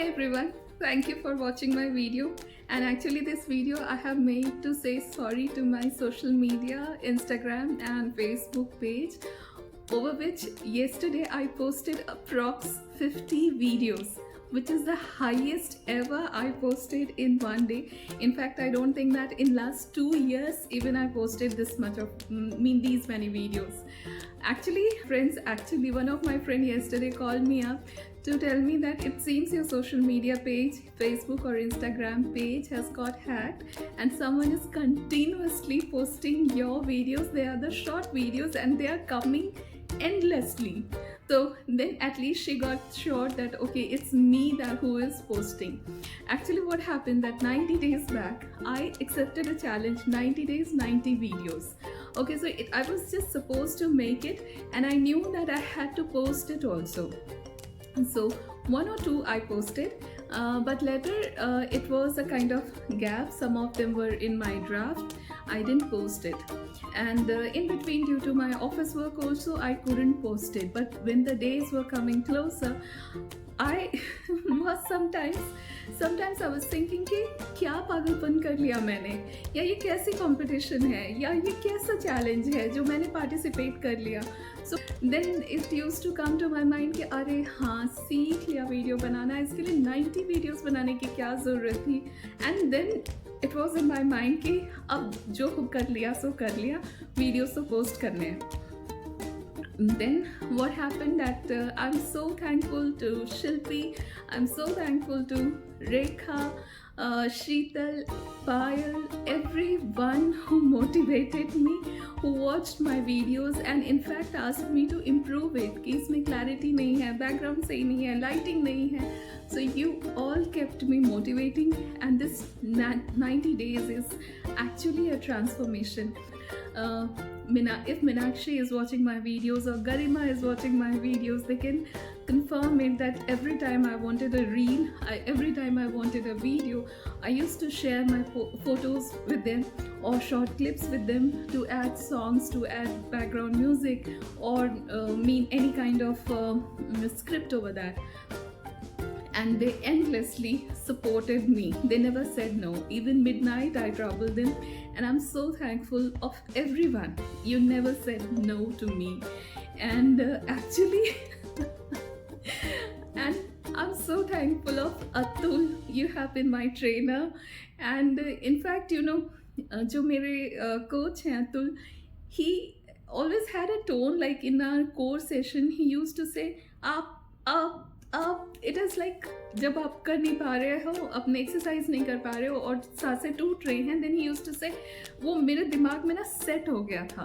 everyone, thank you for watching my video. And actually this video I have made to say sorry to my social media, Instagram and Facebook page, over which yesterday I posted approx 50 videos, which is the highest ever I posted in one day. In fact, I don't think that in last 2 years even I posted this much of these many videos. Actually friends, one of my friend yesterday called me up to tell me that it seems your social media page, Facebook or Instagram page, has got hacked and someone is continuously posting your videos. They are the short videos and they are coming endlessly. So then at least she got sure that okay, it's me that who is posting. Actually what happened that 90 days back I accepted a challenge, 90 days 90 videos. Okay, so I was just supposed to make it and I knew that I had to post it also. So one or two I posted, but later it was a kind of gap. Some of them were in my draft. I didn't post it, and in between, due to my office work also, I couldn't post it. But when the days were coming closer, I was sometimes I was thinking कि क्या पागलपन कर लिया मैंने, या ये कैसी competition है, या ये कैसा चैलेंज है जो मैंने पार्टिसिपेट कर लिया. So then it used to come to my mind कि अरे हाँ, सीख लिया वीडियो बनाना, इसके लिए 90 वीडियोस बनाने की क्या ज़रूरत थी. And then it was in my mind कि अब जो कर लिया सो कर लिया, वीडियोस तो पोस्ट करने हैं. Then what happened that I'm so thankful to Shilpi, I'm so thankful to Rekha, Sheetal, Payal, everyone who motivated me, who watched my videos and in fact asked me to improve it कि इसमें clarity नहीं है, background सही नहीं है, lighting नहीं है. So you all kept me motivating and this 90 days is actually a transformation. If Minakshi is watching my videos or Garima is watching my videos, they can confirm it that every time I wanted a reel, every time I wanted a video, I used to share my photos with them or short clips with them to add songs, to add background music or any kind of script over that. And they endlessly supported me. They never said no. Even midnight I troubled them, and I'm so thankful of everyone. You never said no to me. And actually and I'm so thankful of Atul. You have been my trainer, and in fact, you know, जो मेरे coach हैं Atul, he always had a tone like in our core session he used to say up. It is like जब आप कर नहीं पा रहे हो, अपने एक्सरसाइज नहीं कर पा रहे हो और सांसें टूट रही हैं, then he used to say, वो मेरे दिमाग में ना सेट हो गया था,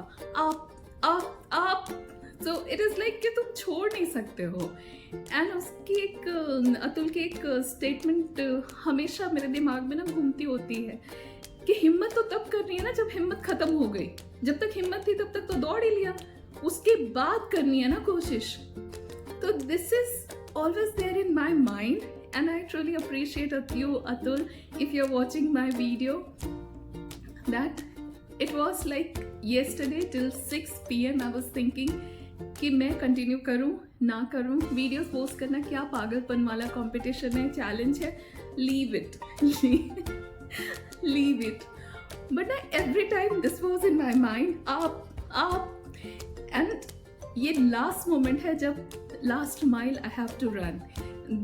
up. So it is like कि तुम छोड़ नहीं सकते हो. And उसकी अतुल की एक स्टेटमेंट हमेशा मेरे दिमाग में ना घूमती होती है कि हिम्मत तो तब करनी है ना जब हिम्मत खत्म हो गई. जब तक हिम्मत थी तब तक तो दौड़ ही लिया, उसके बाद करनी है ना कोशिश. तो this is always there in my mind, and I truly appreciate you, Atul, if you're watching my video, that it was like yesterday till 6 PM I was thinking कि मैं कंटिन्यू करूँ ना करूँ, वीडियोस पोस्ट करना क्या पागलपन वाला competition है, चैलेंज है, leave it. But every time this was in my mind, up, and ये लास्ट मोमेंट है जब last mile I have to run.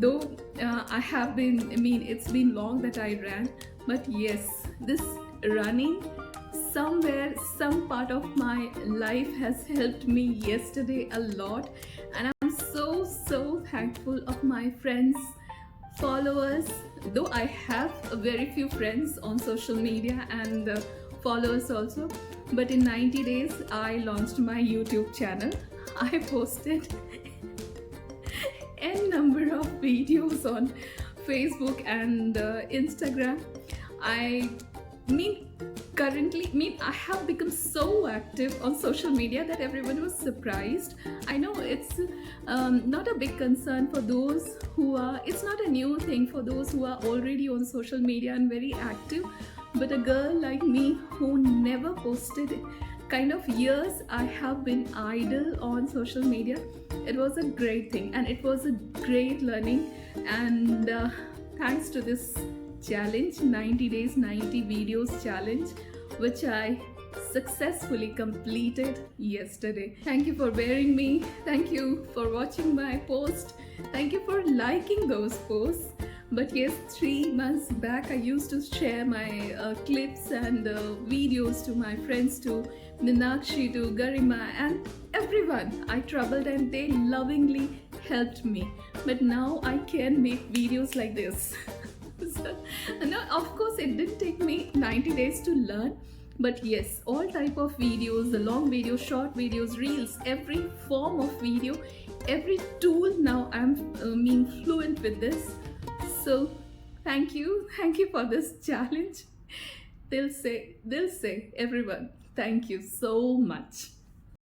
Though it's been long that I ran, but yes, this running, somewhere, some part of my life has helped me yesterday a lot, and I'm so thankful of my friends, followers. Though I have very few friends on social media and followers also, but in 90 days I launched my YouTube channel. I posted n number of videos on Facebook and Instagram. I have become so active on social media that everyone was surprised. I know it's not a big concern for those who are, it's not a new thing for those who are already on social media and very active, but a girl like me who never posted kind of years I have been idle on social media, it was a great thing and it was a great learning. And thanks to this challenge, 90 days 90 videos challenge, which I successfully completed yesterday. Thank you for bearing me. Thank you for watching my post. Thank you for liking those posts. But yes, 3 months back I used to share my clips and videos to my friends, to Minakshi, to Garima, and everyone I troubled, and they lovingly helped me. But now I can make videos like this. So, no, of course it didn't take me 90 days to learn, but yes, all type of videos, the long videos, short videos, reels, every form of video, every tool, now I'm being fluent with this. So thank you for this challenge. They'll say everyone, thank you so much.